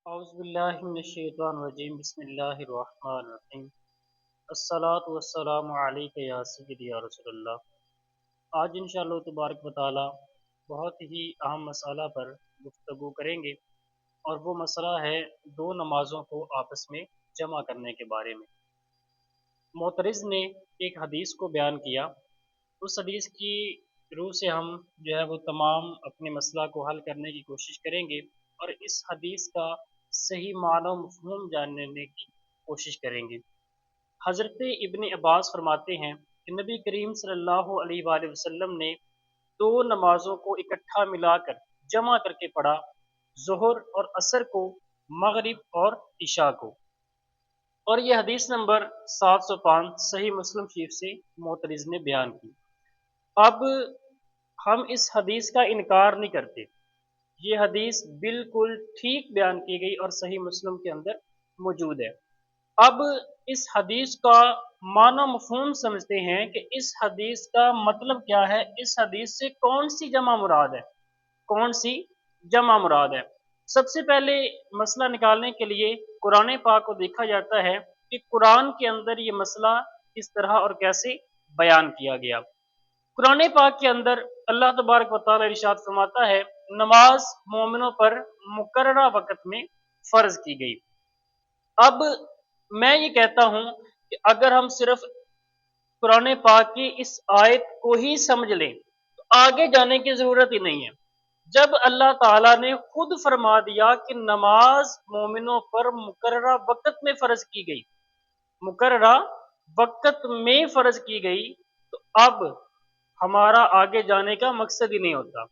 اعوذ باللہ من الشیطان الرجیم بسم اللہ الرحمن الرحیم الصلاۃ والسلام علیک یا سیدی یا رسول اللہ۔ آج انشاءاللہ تبارک و تعالی بہت ہی اہم مسئلہ پر گفتگو کریں گے، اور وہ مسئلہ ہے دو نمازوں کو آپس میں جمع کرنے کے بارے میں۔ معترض نے ایک حدیث کو بیان کیا، اس حدیث کی روح سے ہم جو ہے وہ تمام اپنے مسئلہ کو حل کرنے کی کوشش کریں گے، اور اس حدیث کا صحیح معنی و مفہوم جاننے کی کوشش کریں گے۔ حضرت ابن عباس فرماتے ہیں کہ نبی کریم صلی اللہ علیہ وآلہ وسلم نے دو نمازوں کو اکٹھا ملا کر جمع کر کے پڑھا، ظہر اور عصر کو، مغرب اور عشاء کو۔ اور یہ حدیث نمبر 705 صحیح مسلم شریف سے معترض نے بیان کی۔ اب ہم اس حدیث کا انکار نہیں کرتے، یہ حدیث بالکل ٹھیک بیان کی گئی اور صحیح مسلم کے اندر موجود ہے۔ اب اس حدیث کا معنی مفہوم سمجھتے ہیں کہ اس حدیث کا مطلب کیا ہے، اس حدیث سے کون سی جمع مراد ہے، کون سی جمع مراد ہے۔ سب سے پہلے مسئلہ نکالنے کے لیے قرآن پاک کو دیکھا جاتا ہے کہ قرآن کے اندر یہ مسئلہ کس طرح اور کیسے بیان کیا گیا۔ قرآن پاک کے اندر اللہ تبارک و تعالی ارشاد فرماتا ہے، نماز مومنوں پر مقررہ وقت میں فرض کی گئی۔ اب میں یہ کہتا ہوں کہ اگر ہم صرف قرآن پاک کی اس آیت کو ہی سمجھ لیں تو آگے جانے کی ضرورت ہی نہیں ہے۔ جب اللہ تعالیٰ نے خود فرما دیا کہ نماز مومنوں پر مقررہ وقت میں فرض کی گئی، مقررہ وقت میں فرض کی گئی، تو اب ہمارا آگے جانے کا مقصد ہی نہیں ہوتا۔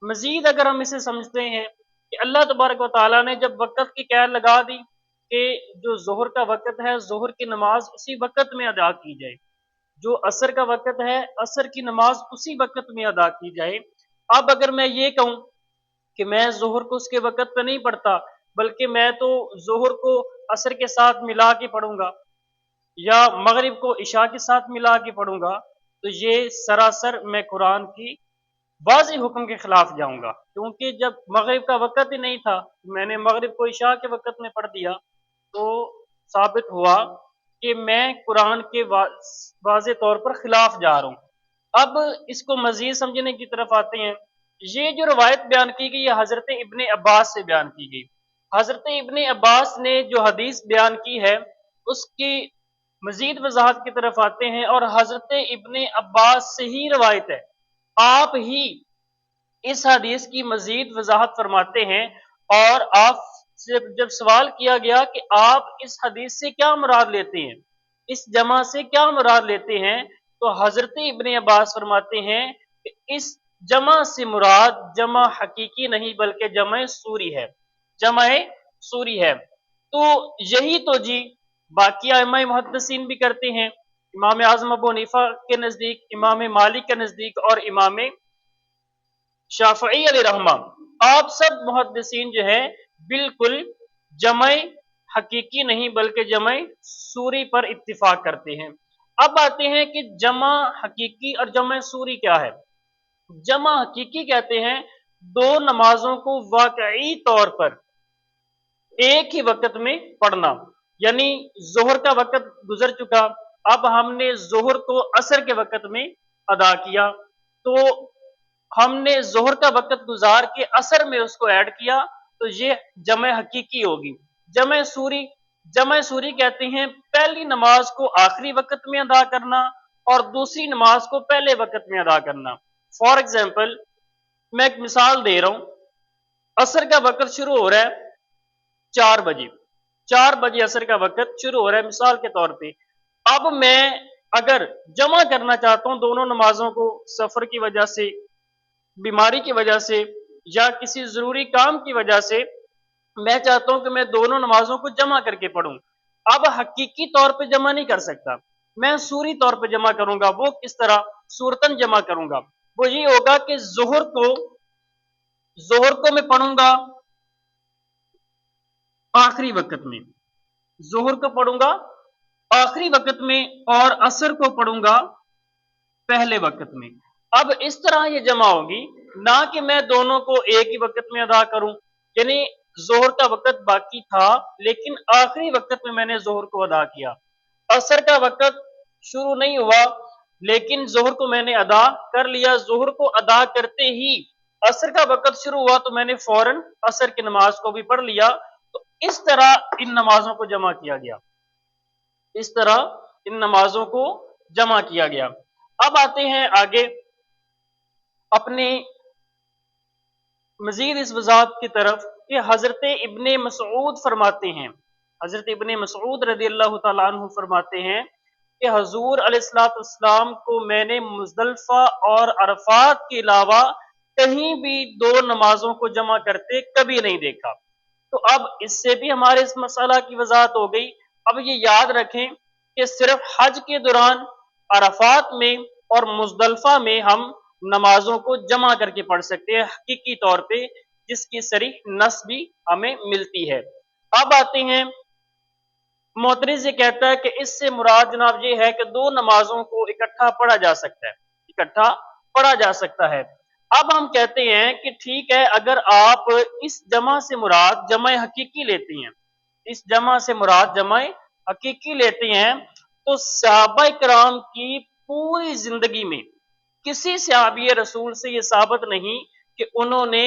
مزید اگر ہم اسے سمجھتے ہیں کہ اللہ تبارک و تعالیٰ نے جب وقت کی قید لگا دی کہ جو ظہر کا وقت ہے ظہر کی نماز اسی وقت میں ادا کی جائے، جو عصر کا وقت ہے عصر کی نماز اسی وقت میں ادا کی جائے، اب اگر میں یہ کہوں کہ میں ظہر کو اس کے وقت پہ نہیں پڑھتا بلکہ میں تو ظہر کو عصر کے ساتھ ملا کے پڑھوں گا یا مغرب کو عشاء کے ساتھ ملا کے پڑھوں گا، تو یہ سراسر میں قرآن کی واضح حکم کے خلاف جاؤں گا، کیونکہ جب مغرب کا وقت ہی نہیں تھا میں نے مغرب کو عشاء کے وقت میں پڑھ دیا، تو ثابت ہوا کہ میں قرآن کے واضح طور پر خلاف جا رہا ہوں۔ اب اس کو مزید سمجھنے کی طرف آتے ہیں۔ یہ جو روایت بیان کی گئی یہ حضرت ابن عباس سے بیان کی گئی۔ حضرت ابن عباس نے جو حدیث بیان کی ہے اس کی مزید وضاحت کی طرف آتے ہیں، اور حضرت ابن عباس سے ہی روایت ہے، آپ ہی اس حدیث کی مزید وضاحت فرماتے ہیں، اور آپ سے جب سوال کیا گیا کہ آپ اس حدیث سے کیا مراد لیتے ہیں، اس جمع سے کیا مراد لیتے ہیں، تو حضرت ابن عباس فرماتے ہیں کہ اس جمع سے مراد جمع حقیقی نہیں بلکہ جمع سوری ہے، جمع سوری ہے۔ تو یہی تو جی باقی ائمہ محدثین بھی کرتے ہیں، امام اعظم ابو حنیفہ کے نزدیک، امام مالک کے نزدیک اور امام شافعی علیہ رحمہ، آپ سب محدثین جو ہے بالکل جمع حقیقی نہیں بلکہ جمع سوری پر اتفاق کرتے ہیں۔ اب آتے ہیں کہ جمع حقیقی اور جمع سوری کیا ہے۔ جمع حقیقی کہتے ہیں دو نمازوں کو واقعی طور پر ایک ہی وقت میں پڑھنا، یعنی ظہر کا وقت گزر چکا، اب ہم نے ظہر کو عصر کے وقت میں ادا کیا، تو ہم نے ظہر کا وقت گزار کے عصر میں اس کو ایڈ کیا، تو یہ جمع حقیقی ہوگی۔ جمع سوری، جمع سوری کہتے ہیں پہلی نماز کو آخری وقت میں ادا کرنا اور دوسری نماز کو پہلے وقت میں ادا کرنا۔ فار ایگزامپل میں ایک مثال دے رہا ہوں، عصر کا وقت شروع ہو رہا ہے 4 بجے، 4 بجے عصر کا وقت شروع ہو رہا ہے مثال کے طور پہ۔ اب میں اگر جمع کرنا چاہتا ہوں دونوں نمازوں کو، سفر کی وجہ سے، بیماری کی وجہ سے یا کسی ضروری کام کی وجہ سے میں چاہتا ہوں کہ میں دونوں نمازوں کو جمع کر کے پڑھوں، اب حقیقی طور پہ جمع نہیں کر سکتا، میں سوری طور پہ جمع کروں گا۔ وہ کس طرح؟ صورتاً جمع کروں گا، وہ یہ ہوگا کہ ظہر کو میں پڑھوں گا آخری وقت میں، ظہر کو پڑھوں گا آخری وقت میں اور عصر کو پڑھوں گا پہلے وقت میں۔ اب اس طرح یہ جمع ہوگی، نہ کہ میں دونوں کو ایک ہی وقت میں ادا کروں، یعنی ज़ोहर का वक़्त बाकी था लेकिन आखिरी वक़्त में मैंने ज़ोहर को अदा किया। असर का वक़्त शुरू नहीं हुआ लेकिन ज़ोहर को मैंने अदा कर लिया। ज़ोहर को अदा करते ही असर का वक़्त शुरू हुआ तो मैंने फ़ौरन असर की नमाज को भी पढ़ लिया। तो इस तरह इन नमाजों को जमा किया गया। इस तरह इन नमाजों को जमा किया गया। अब आते हैं आगे अपने मजीद इस वजाहत की तरफ कि हजरत इब्ने मसऊद फरमाते हैं, हजरत इब्ने मसऊद रज़ी अल्लाह तआला अन्हु फरमाते हैं कि हजूर अलैहिस्सलाम को मैंने मुज़दलिफ़ा और अरफात के अलावा कहीं भी दो नमाजों को जमा करते कभी नहीं देखा। तो अब इससे भी हमारे इस मसला की वजाहत हो गई। अब ये याद रखें कि सिर्फ हज के दौरान अरफात में और मुज़दलिफ़ा में हम नमाजों को जमा करके पढ़ सकते हैं हकीकी तौर पे, जिसकी सरीह नस भी हमें मिलती है। अब आते हैं, मोतरिज़ ये कहता है कि इससे मुराद जनाब ये है कि दो नमाजों को इकट्ठा पढ़ा जा सकता है, इकट्ठा पढ़ा जा सकता है। अब हम कहते हैं कि ठीक है, अगर आप इस जमा से मुराद जमा हकीकी लेते हैं, इस जमा से मुराद जमा हकीकी लेते हैं, तो सहाबा इकराम की पूरी जिंदगी में किसी सहाबी रसूल से ये साबित नहीं कि उन्होंने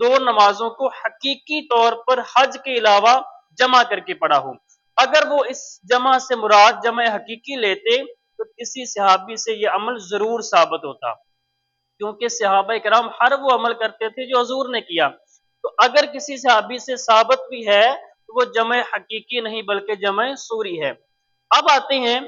दो नमाजों को हकीकी तौर पर हज के अलावा जमा करके पढ़ा हो। अगर वो इस जमा से मुराद जमा हकीकी लेते तो किसी सहाबी से ये अमल जरूर साबित होता, क्योंकि सहाबा किराम हर वो अमल करते थे जो हजूर ने किया। तो अगर किसी सहाबी से साबित भी है तो वो जमा हकीकी नहीं बल्कि जमा सूरी है। अब आते हैं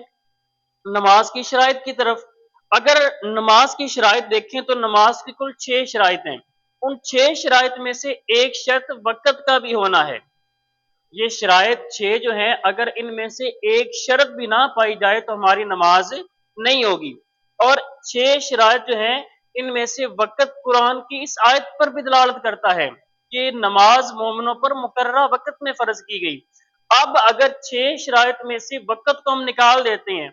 नमाज की शराइत की तरफ। अगर नमाज की शराइत देखें तो नमाज की कुल 6 शराइत हैं। उन 6 शराइत में से एक शर्त वक़्त का भी होना है। ये शराइत 6 जो हैं, अगर इनमें से एक शर्त भी ना पाई जाए तो हमारी नमाज नहीं होगी। और 6 शराइत जो हैं, इनमें से वक़्त कुरान की इस आयत पर भी दलालत करता है कि नमाज मोमिनों पर मुकर्ररा वक़्त में फर्ज की गई। अब अगर 6 शराइत में से वक़्त को हम निकाल देते हैं,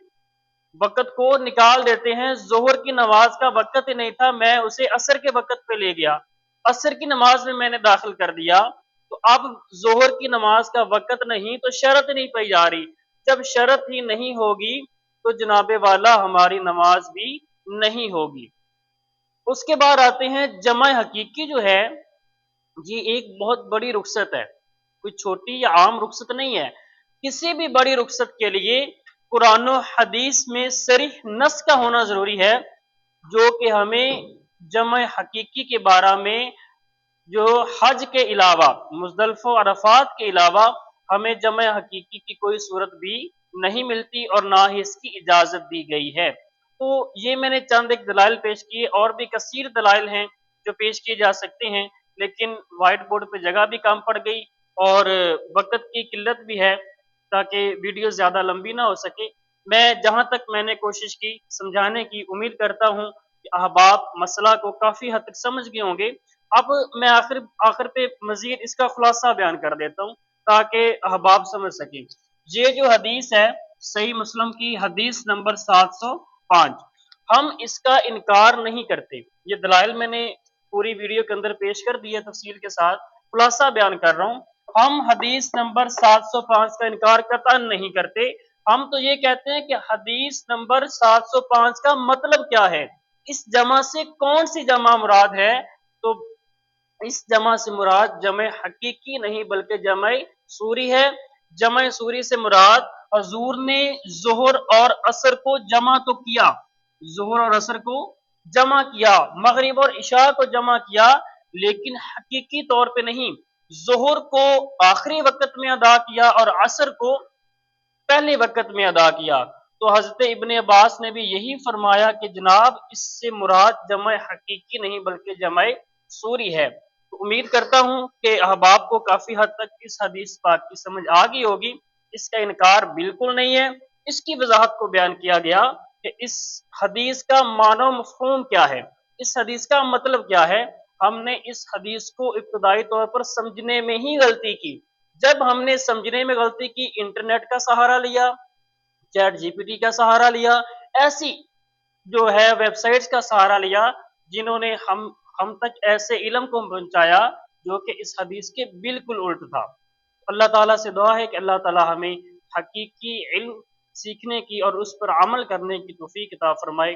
वक़्त को निकाल देते हैं, ज़ोहर की नमाज का वक़्त ही नहीं था, मैं उसे असर के वक़्त पे ले गया, असर की नमाज में मैंने दाखिल कर दिया, तो अब ज़ोहर की नमाज का वक़्त नहीं तो शर्त नहीं पाई जा रही। जब शर्त ही नहीं होगी तो जनाबे वाला हमारी नमाज भी नहीं होगी। उसके बाद आते हैं जमा हकीकी जो है, ये एक बहुत बड़ी रुखसत है, कोई छोटी या आम रुखसत नहीं है। किसी भी बड़ी रुखसत के लिए कुरान और हदीस में सरीह नस का होना जरूरी है, जो कि हमें जमा हकीकी के बारे में जो हज के अलावा मुज़दलिफ़ा और अरफात के अलावा हमें जमा हकीकी की कोई सूरत भी नहीं मिलती और ना ही इसकी इजाज़त दी गई है। तो ये मैंने चंद एक दलाइल पेश किए, और भी कसीर दलाइल हैं जो पेश किए जा सकते हैं, लेकिन व्हाइट बोर्ड पे जगह भी कम पड़ गई और वक़्त की किल्लत भी है, ताकि वीडियो ज़्यादा लंबी ना हो सके। मैं जहाँ तक मैंने कोशिश की समझाने की, उम्मीद करता हूँ कि अहबाब मसला को काफ़ी हद तक समझ गए होंगे। अब मैं आखिर पे मजीद इसका खुलासा बयान कर देता हूँ ताकि अहबाब समझ सकें। ये जो हदीस है सही मुस्लिम की हदीस नंबर 705, हम इसका इनकार नहीं करते। ये दलाइल मैंने पूरी वीडियो के अंदर पेश कर दी है तफसील के साथ, खुलासा बयान कर रहा हूँ। हम हदीस नंबर 705 का इनकार कतई नहीं करते। हम तो ये कहते हैं कि हदीस नंबर 705 का मतलब क्या है, इस जमा से कौन सी जमा मुराद है। तो इस जमा से मुराद जमा हकीकी नहीं बल्कि जमा सूरी है। जमा सूरी से मुराद हजूर ने जोहर और असर को जमा तो किया, जोहर और असर को जमा किया, मगरिब और इशा को जमा किया, लेकिन हकीकी तौर पे नहीं। जोहर को आखिरी वक़्त में अदा किया और असर को पहले वक़्त में अदा किया। तो हज़रत इब्ने अब्बास ने भी यही फरमाया कि जनाब इससे मुराद जमा हकीकी नहीं बल्कि जमा सूरी है। तो उम्मीद करता हूँ कि अहबाब को काफ़ी हद तक इस हदीस पाक की समझ आ गई होगी। इसका इनकार बिल्कुल नहीं है। इसकी वजाहत को बयान किया गया कि इस हदीस का मानो मफ़हूम क्या है, इस हदीस का मतलब क्या है। हमने इस हदीस को इब्तदाई तौर पर समझने में ही गलती की। जब हमने समझने में गलती की, इंटरनेट का सहारा लिया, चैट जीपीटी का सहारा लिया, ऐसी जो है वेबसाइट्स का सहारा लिया जिन्होंने हम तक ऐसे इल्म को पहुंचाया جو کہ اس حدیث کے بالکل الٹ تھا۔ اللہ تعالیٰ سے دعا ہے کہ اللہ تعالیٰ ہمیں حقیقی علم سیکھنے کی اور اس پر عمل کرنے کی توفیق عطا فرمائے۔